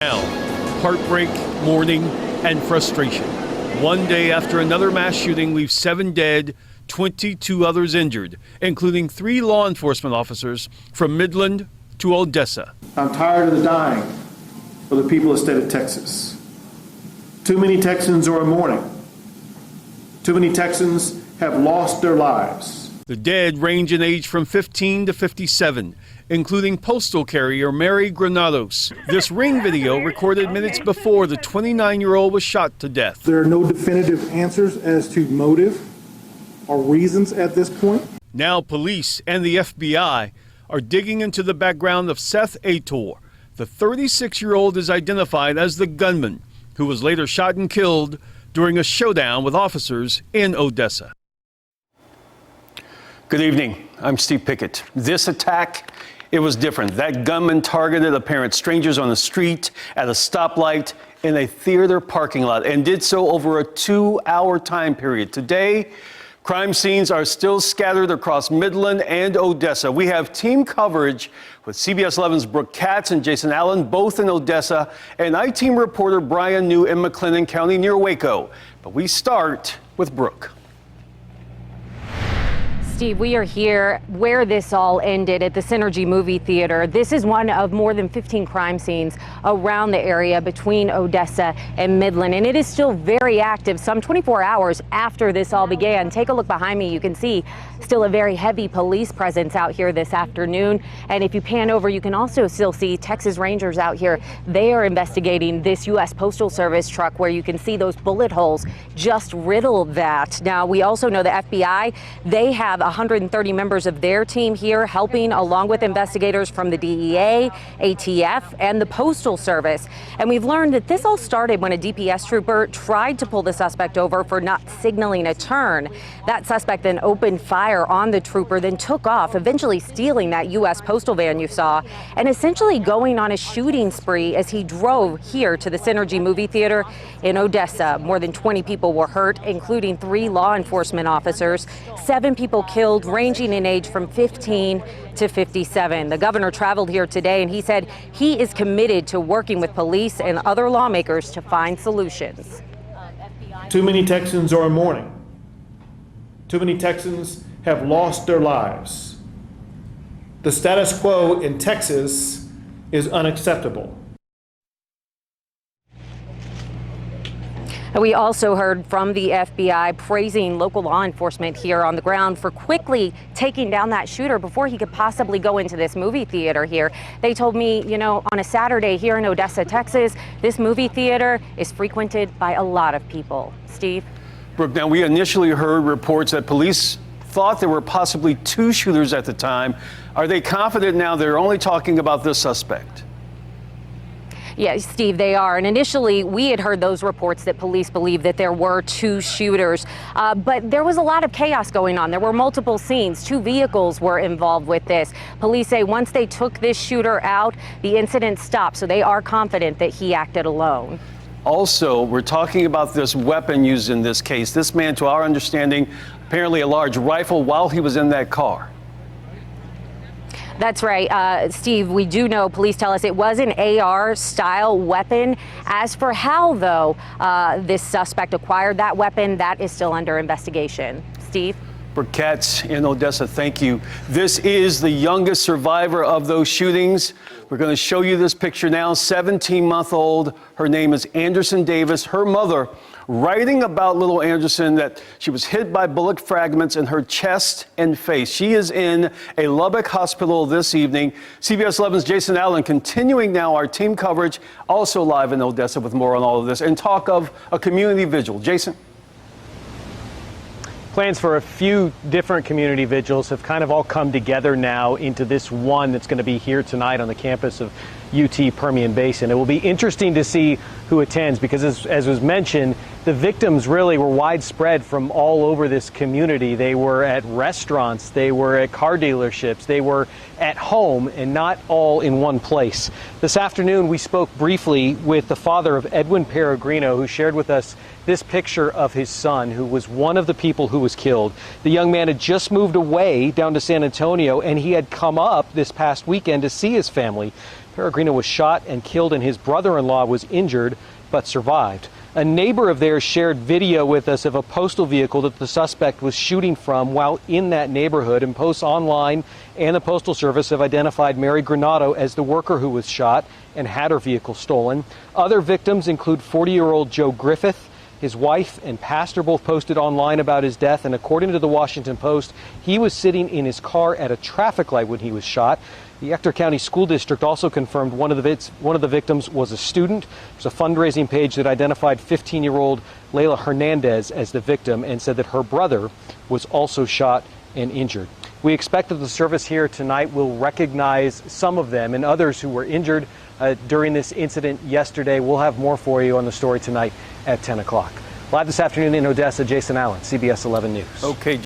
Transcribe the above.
Now, heartbreak, mourning, and frustration. One day after another mass shooting leaves 7 dead, 22 others injured, including 3 law enforcement officers from Midland to Odessa. I'm tired of the dying of the people of the state of Texas. Too many Texans are in mourning. Too many Texans have lost their lives. The dead range in age from 15 to 57, including postal carrier Mary Granados. This Ring video recorded minutes before the 29-year-old was shot to death. There are no definitive answers as to motive or reasons at this point. Now police and the FBI are digging into the background of Seth Ator. The 36-year-old is identified as the gunman who was later shot and killed during a showdown with officers in Odessa. Good evening. I'm Steve Pickett. This attack, it was different. That gunman targeted apparent strangers on the street, at a stoplight, in a theater parking lot, and did so over a 2-hour time period. Today, crime scenes are still scattered across Midland and Odessa. We have team coverage with CBS 11's Brooke Katz and Jason Allen, both in Odessa, and I-Team reporter Brian New in McLennan County near Waco. But we start with Brooke. Steve, we are here where this all ended at the Synergy movie theater. This is one of more than 15 crime scenes around the area between Odessa and Midland, and it is still very active some 24 hours after this all began. Take a look behind me. You can see still a very heavy police presence out here this afternoon. And if you pan over, you can also still see Texas Rangers out here. They are investigating this U.S. Postal Service truck where you can see those bullet holes just riddled that. Now, we also know the FBI, they have 130 members of their team here helping along with investigators from the DEA, ATF, and the Postal Service. And we've learned that this all started when a DPS trooper tried to pull the suspect over for not signaling a turn. That suspect then opened fire on the trooper, then took off, eventually stealing that U.S. postal van you saw, and essentially going on a shooting spree as he drove here to the Synergy movie theater in Odessa. More than 20 people were hurt, including 3 law enforcement officers, 7 people killed, ranging in age from 15 to 57. The governor traveled here today, and he said he is committed to working with police and other lawmakers to find solutions. Too many Texans are in mourning. Too many Texans have lost their lives. The status quo in Texas is unacceptable. We also heard from the FBI praising local law enforcement here on the ground for quickly taking down that shooter before he could possibly go into this movie theater here. They told me, you know, on a Saturday here in Odessa, Texas, this movie theater is frequented by a lot of people. Steve? Brooke, now we initially heard reports that police thought there were possibly 2 shooters at the time. Are they confident now they're only talking about this suspect? Yeah, Steve, they are. And initially, we had heard those reports that police believed that there were 2 shooters. But there was a lot of chaos going on. There were multiple scenes. 2 vehicles were involved with this. Police say once they took this shooter out, the incident stopped. So they are confident that he acted alone. Also, we're talking about this weapon used in this case. This man, to our understanding, apparently a large rifle while he was in that car. That's right, Steve. We do know, police tell us it was an AR-style weapon. As for how, though, this suspect acquired that weapon, that is still under investigation. Steve? Brooke Katz in Odessa, thank you. This is the youngest survivor of those shootings. We're going to show you this picture now, 17-month-old. Her name is Anderson Davis. Her mother writing about little Anderson that she was hit by bullet fragments in her chest and face. She is in a Lubbock hospital this evening. CBS 11's Jason Allen continuing now our team coverage, also live in Odessa with more on all of this, and talk of a community vigil. Jason? Plans for a few different community vigils have kind of all come together now into this one that's going to be here tonight on the campus of UT Permian Basin. It will be interesting to see who attends because, as was mentioned, The victims really were widespread from all over this community. They were at restaurants, they were at car dealerships, they were at home, and not all in one place. This afternoon, we spoke briefly with the father of Edwin Peregrino, who shared with us this picture of his son, who was one of the people who was killed. The young man had just moved away down to San Antonio, and he had come up this past weekend to see his family. Peregrino was shot and killed, and his brother-in-law was injured but survived. A neighbor of theirs shared video with us of a postal vehicle that the suspect was shooting from while in that neighborhood, and posts online and the Postal Service have identified Mary Granado as the worker who was shot and had her vehicle stolen. Other victims include 40-year-old Joe Griffith. His wife and pastor both posted online about his death, and according to the Washington Post, he was sitting in his car at a traffic light when he was shot. The Ector County School District also confirmed one of the victims was a student. There's a fundraising page that identified 15-year-old Layla Hernandez as the victim and said that her brother was also shot and injured. We expect that the service here tonight will recognize some of them and others who were injured during this incident yesterday. We'll have more for you on the story tonight at 10 o'clock. Live this afternoon in Odessa, Jason Allen, CBS 11 News. Okay.